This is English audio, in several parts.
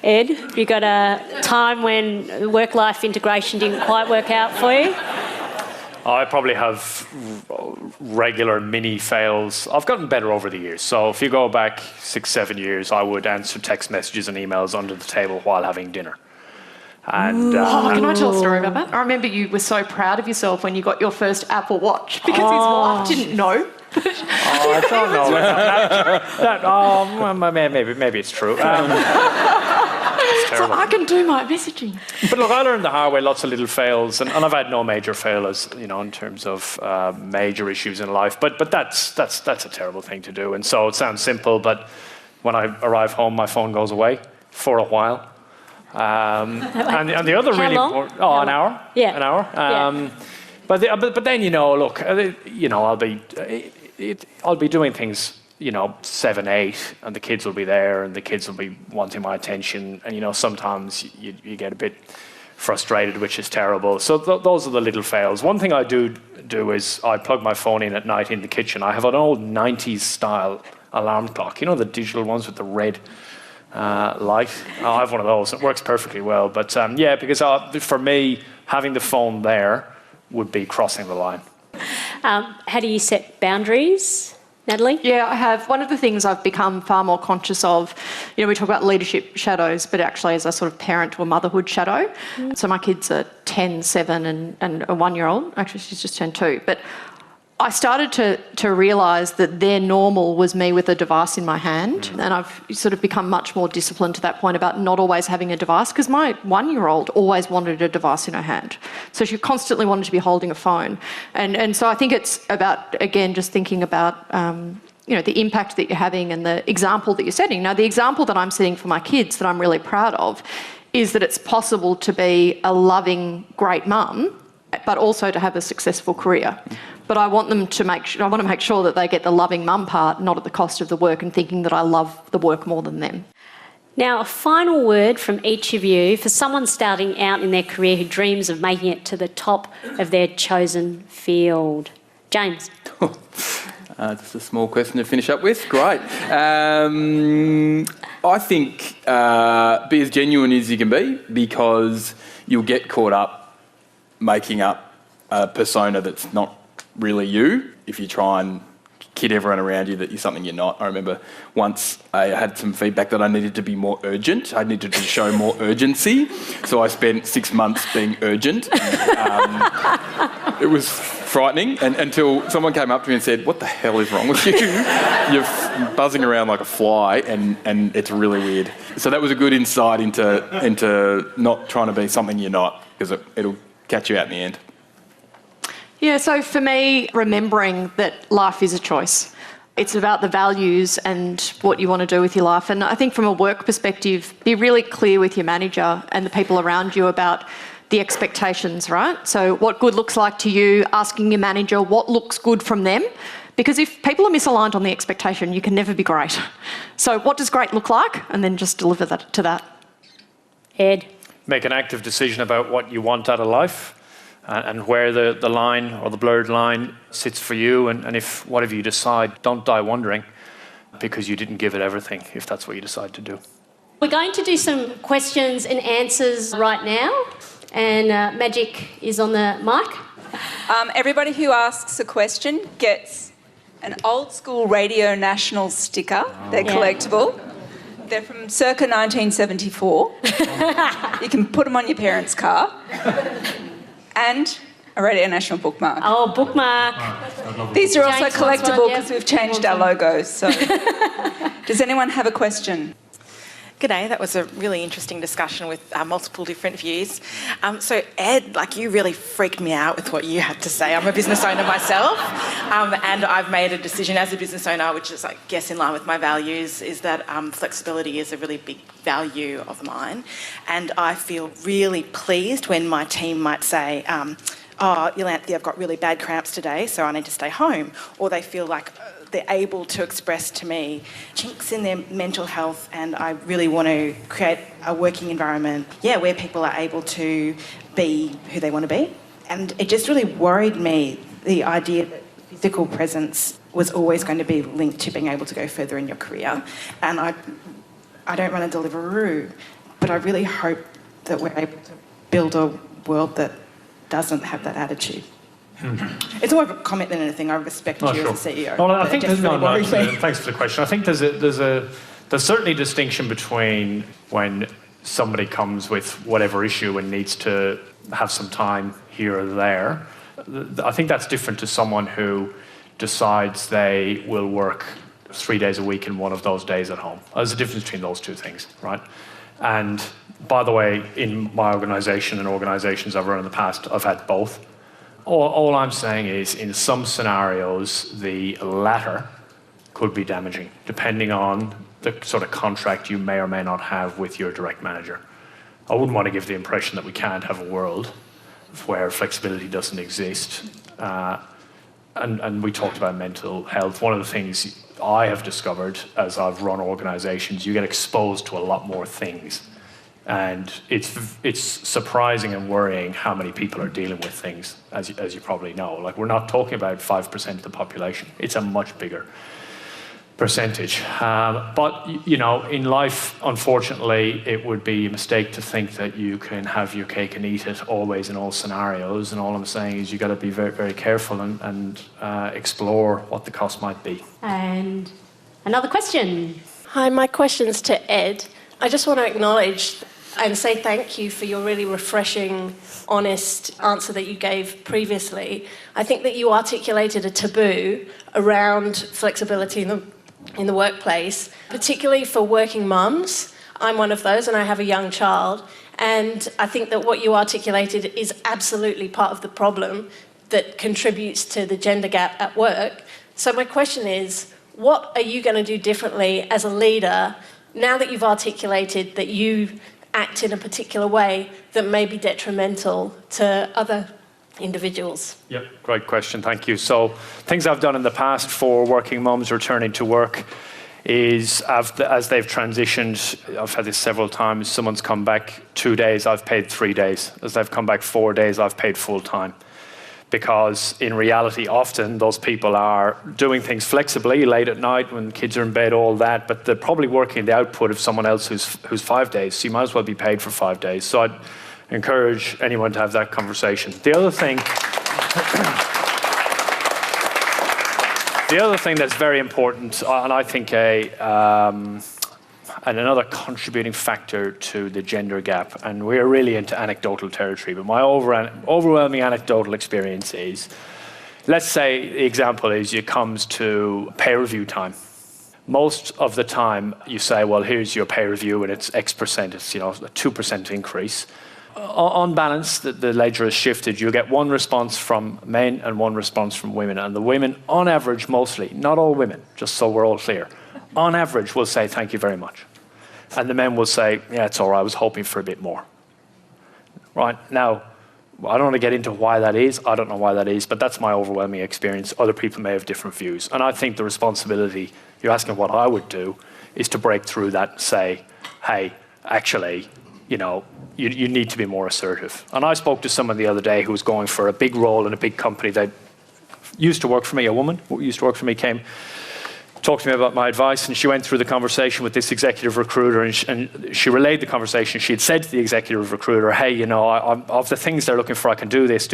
Ed, have you got a time when work-life integration didn't quite work out for you? I probably have regular mini fails. I've gotten better over the years. So if you go back 6-7 years, I would answer text messages and emails under the table while having dinner. And can I tell a story about that? I remember you were so proud of yourself when you got your first Apple Watch because his wife didn't know. I don't know. Maybe it's true. So I can do my messaging. But look, I learned the hard way, lots of little fails, and I've had no major failures, in terms of major issues in life. But that's a terrible thing to do. And so it sounds simple, but when I arrive home, my phone goes away for a while. And the other How really long? important, an hour. Yeah. An hour. Yeah. But then look, I'll be doing things. 7, 8, and the kids will be there, and the kids will be wanting my attention, and sometimes you get a bit frustrated, which is terrible. So those are the little fails. One thing I do is I plug my phone in at night in the kitchen. I have an old 90s style alarm clock, the digital ones with the red light. I have one of those. It works perfectly well. But because for me, having the phone there would be crossing the line. How do you set boundaries, Natalie? Yeah, I have. One of the things I've become far more conscious of, we talk about leadership shadows, but actually as a sort of parent to a motherhood shadow. So my kids are 10, 7 and a 1-year-old. Actually, she's just turned 2. But I started to realise that their normal was me with a device in my hand, and I've sort of become much more disciplined to that point about not always having a device, because my 1-year-old always wanted a device in her hand. So she constantly wanted to be holding a phone. And so I think it's about, again, just thinking about, the impact that you're having and the example that you're setting. Now, the example that I'm setting for my kids that I'm really proud of is that it's possible to be a loving, great mum, but also to have a successful career. But I want them to make sure that they get the loving mum part, not at the cost of the work, and thinking that I love the work more than them. Now, a final word from each of you for someone starting out in their career who dreams of making it to the top of their chosen field. James. Just a small question to finish up with. Great. I think be as genuine as you can be, because you'll get caught up making up a persona that's not really you if you try and kid everyone around you that you're something you're not. I remember once I had some feedback that I needed to be more urgent. I needed to show more urgency. So I spent 6 months being urgent. It was frightening until someone came up to me and said, "What the hell is wrong with you? You're buzzing around like a fly and it's really weird." So that was a good insight into not trying to be something you're not, because it'll catch you out in the end. Yeah, so for me, remembering that life is a choice. It's about the values and what you want to do with your life. And I think from a work perspective, be really clear with your manager and the people around you about the expectations, right? So what good looks like to you, asking your manager what looks good from them. Because if people are misaligned on the expectation, you can never be great. So what does great look like? And then just deliver that to that. Ed. Make an active decision about what you want out of life. And where the line or the blurred line sits for you, and if whatever you decide, don't die wondering because you didn't give it everything, if that's what you decide to do. We're going to do some questions and answers right now, and Magic is on the mic. Everybody who asks a question gets an old school Radio National sticker. They're collectible. They're from circa 1974. You can put them on your parents' car. And a Radio National bookmark. Oh, bookmark. These are also James wants collectible one, yeah. because we've changed our logos. So, does anyone have a question? G'day, that was a really interesting discussion with multiple different views. So Ed, you really freaked me out with what you had to say. I'm a business owner myself, and I've made a decision as a business owner, which is, I guess, in line with my values, is that flexibility is a really big value of mine. And I feel really pleased when my team might say, "Oh, Yolanthe, I've got really bad cramps today, so I need to stay home." Or they feel like they're able to express to me chinks in their mental health, and I really want to create a working environment, where people are able to be who they want to be. And it just really worried me, the idea that physical presence was always going to be linked to being able to go further in your career. And I don't run a Deliveroo, But I really hope that we're able to build a world that doesn't have that attitude. It's more of a comment than anything. I respect you as a CEO. No, I think really thanks for the question. I think there's certainly a distinction between when somebody comes with whatever issue and needs to have some time here or there. I think that's different to someone who decides they will work 3 days a week and one of those days at home. There's a difference between those two things, right? And by the way, in my organisation and organisations I've run in the past, I've had both. All I'm saying is, in some scenarios, the latter could be damaging, depending on the sort of contract you may or may not have with your direct manager. I wouldn't want to give the impression that we can't have a world where flexibility doesn't exist. And we talked about mental health. One of the things I have discovered as I've run organisations, you get exposed to a lot more things. And it's surprising and worrying how many people are dealing with things, as you probably know. Like, we're not talking about 5% of the population. It's a much bigger percentage. But, you know, in life, unfortunately, it would be a mistake to think that you can have your cake and eat it always in all scenarios. And all I'm saying is you've got to be very, very careful and explore what the cost might be. And another question. Hi, my question's to Ed. I just want to acknowledge and say thank you for your really refreshing, honest answer that you gave previously. I think that you articulated a taboo around flexibility in the workplace, particularly for working mums. I'm one of those and I have a young child. And I think that what you articulated is absolutely part of the problem that contributes to the gender gap at work. So my question is, what are you going to do differently as a leader now that you've articulated that you act in a particular way that may be detrimental to other individuals? Yep, great question, thank you. So things I've done in the past for working mums returning to work is as they've transitioned, I've had this several times, someone's come back 2 days, I've paid 3 days. As they've come back 4 days, I've paid full time. Because in reality, often those people are doing things flexibly late at night when kids are in bed, all that, but they're probably working the output of someone else who's 5 days. So you might as well be paid for 5 days. So I'd encourage anyone to have that conversation. The other thing that's very important, and I think and another contributing factor to the gender gap, and we're really into anecdotal territory, but my overwhelming anecdotal experience is, let's say the example is it comes to pay review time. Most of the time you say, well, here's your pay review and it's X percent, it's, you know, a 2% increase. On balance, the ledger has shifted. You get one response from men and one response from women, and the women, on average, mostly, not all women, just so we're all clear, on average will say thank you very much. And the men will say, yeah, it's all right, I was hoping for a bit more. Right, now, I don't want to get into why that is, I don't know why that is, but that's my overwhelming experience. Other people may have different views. And I think the responsibility, you're asking what I would do, is to break through that and say, hey, actually, you know, you need to be more assertive. And I spoke to someone the other day who was going for a big role in a big company that used to work for me, a woman who used to work for me came, talked to me about my advice, and she went through the conversation with this executive recruiter, and she relayed the conversation. She had said to the executive recruiter, hey, you know, of the things they're looking for, I can do this,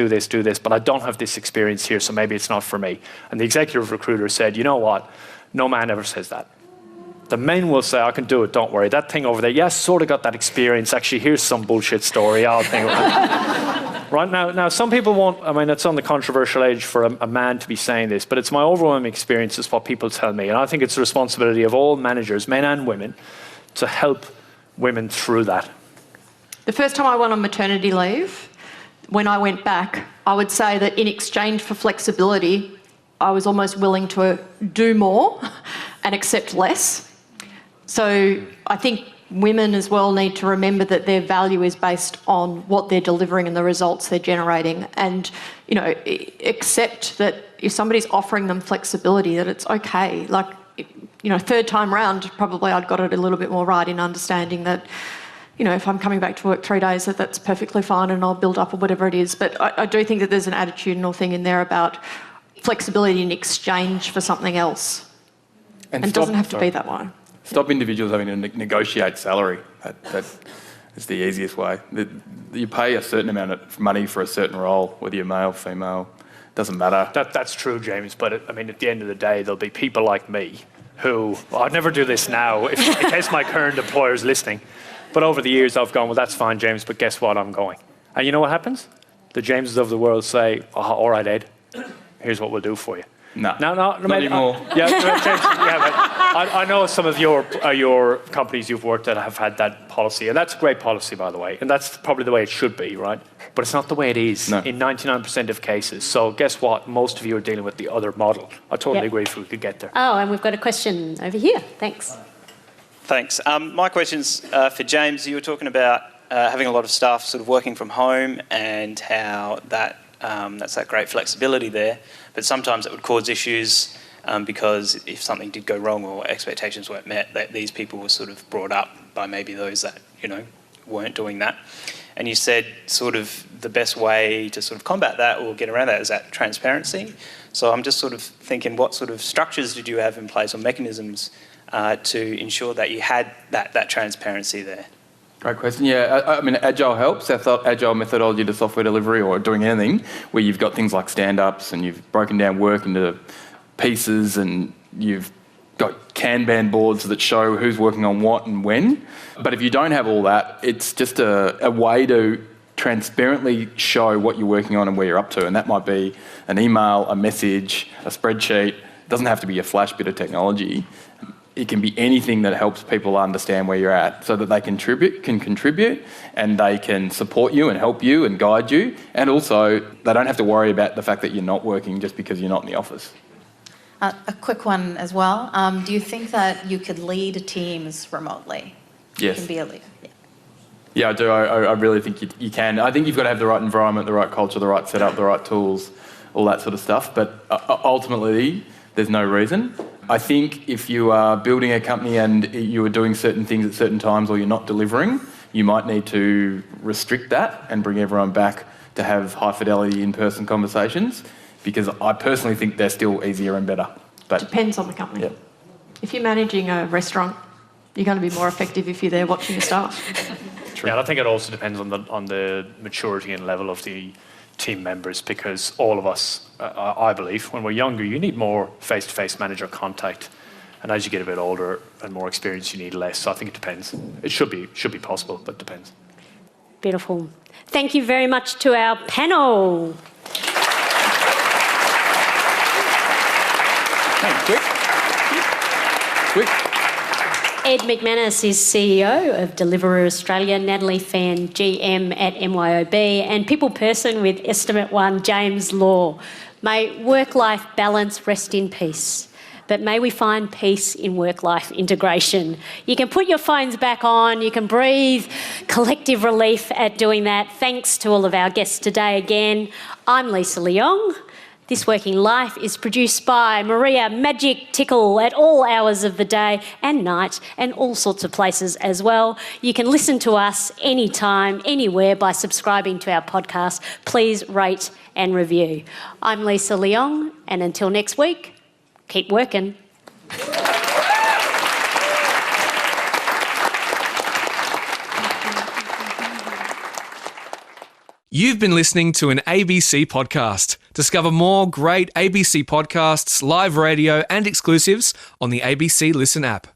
but I don't have this experience here, so maybe it's not for me. And the executive recruiter said, you know what, no man ever says that. The men will say, I can do it, don't worry. That thing over there, yes, sort of got that experience. Actually, here's some bullshit story. I'll think about it. Right now, some people won't, I mean, it's on the controversial age for a man to be saying this, but it's my overwhelming experience, is what people tell me. And I think it's the responsibility of all managers, men and women, to help women through that. The first time I went on maternity leave, when I went back, I would say that in exchange for flexibility, I was almost willing to do more and accept less. So I think women as well need to remember that their value is based on what they're delivering and the results they're generating, and, you know, accept that if somebody's offering them flexibility, that it's okay. Like, you know, third time round, probably I'd got it a little bit more right in understanding that, you know, if I'm coming back to work 3 days, that's perfectly fine and I'll build up or whatever it is. But I do think that there's an attitudinal thing in there about flexibility in exchange for something else. And it doesn't have to be that way. Stop individuals having to negotiate salary. It's the easiest way. You pay a certain amount of money for a certain role, whether you're male, female, doesn't matter. That's true, James, but at the end of the day, there'll be people like me who, I'd never do this now, in case my current employer's listening, but over the years I've gone, well, that's fine, James, but guess what, I'm going. And you know what happens? The Jameses of the world say, all right, Ed, here's what we'll do for you. No, not anymore. James, but I know some of your companies you've worked at have had that policy, and that's a great policy, by the way, and that's probably the way it should be, right? But it's not the way it is in 99% of cases. So guess what? Most of you are dealing with the other model. I totally agree if we could get there. Oh, and we've got a question over here. Thanks. Thanks. My question's for James. You were talking about having a lot of staff sort of working from home and how that's that great flexibility there, but sometimes it would cause issues because if something did go wrong or expectations weren't met, that these people were sort of brought up by maybe those that weren't doing that. And you said sort of the best way to sort of combat that or get around that is that transparency. So I'm just sort of thinking, what sort of structures did you have in place or mechanisms to ensure that you had that transparency there? Great question. Yeah, Agile helps. Agile methodology to software delivery or doing anything where you've got things like stand-ups and you've broken down work into pieces and you've got Kanban boards that show who's working on what and when. But if you don't have all that, it's just a way to transparently show what you're working on and where you're up to. And that might be an email, a message, a spreadsheet. It doesn't have to be a flash bit of technology. It can be anything that helps people understand where you're at so that they can contribute and they can support you and help you and guide you. And also, they don't have to worry about the fact that you're not working just because you're not in the office. A quick one as well. Do you think that you could lead teams remotely? Yes. You can be a leader. Yeah, I do. I really think you can. I think you've got to have the right environment, the right culture, the right setup, the right tools, all that sort of stuff. But ultimately, there's no reason. I think if you are building a company and you are doing certain things at certain times or you're not delivering, you might need to restrict that and bring everyone back to have high fidelity in-person conversations, because I personally think they're still easier and better. But Depends on the company. Yep. If you're managing a restaurant, you're going to be more effective if you're there watching your staff. Yeah, and I think it also depends on the maturity and level of the team members, because all of us, I believe, when we're younger, you need more face-to-face manager contact, and as you get a bit older and more experienced, you need less. So I think it depends. It should be possible, but it depends. Beautiful. Thank you very much to our panel. Quick. Ed McManus is CEO of Deliveroo Australia, Natalie Fan, GM at MYOB, and people person with Estimate 1, James Law. May work-life balance rest in peace, but may we find peace in work-life integration. You can put your phones back on, you can breathe, collective relief at doing that. Thanks to all of our guests today again. I'm Lisa Leong. This Working Life is produced by Maria Magic Tickle at all hours of the day and night and all sorts of places as well. You can listen to us anytime, anywhere by subscribing to our podcast. Please rate and review. I'm Lisa Leong, and until next week, keep working. You've been listening to an ABC podcast. Discover more great ABC podcasts, live radio, and exclusives on the ABC Listen app.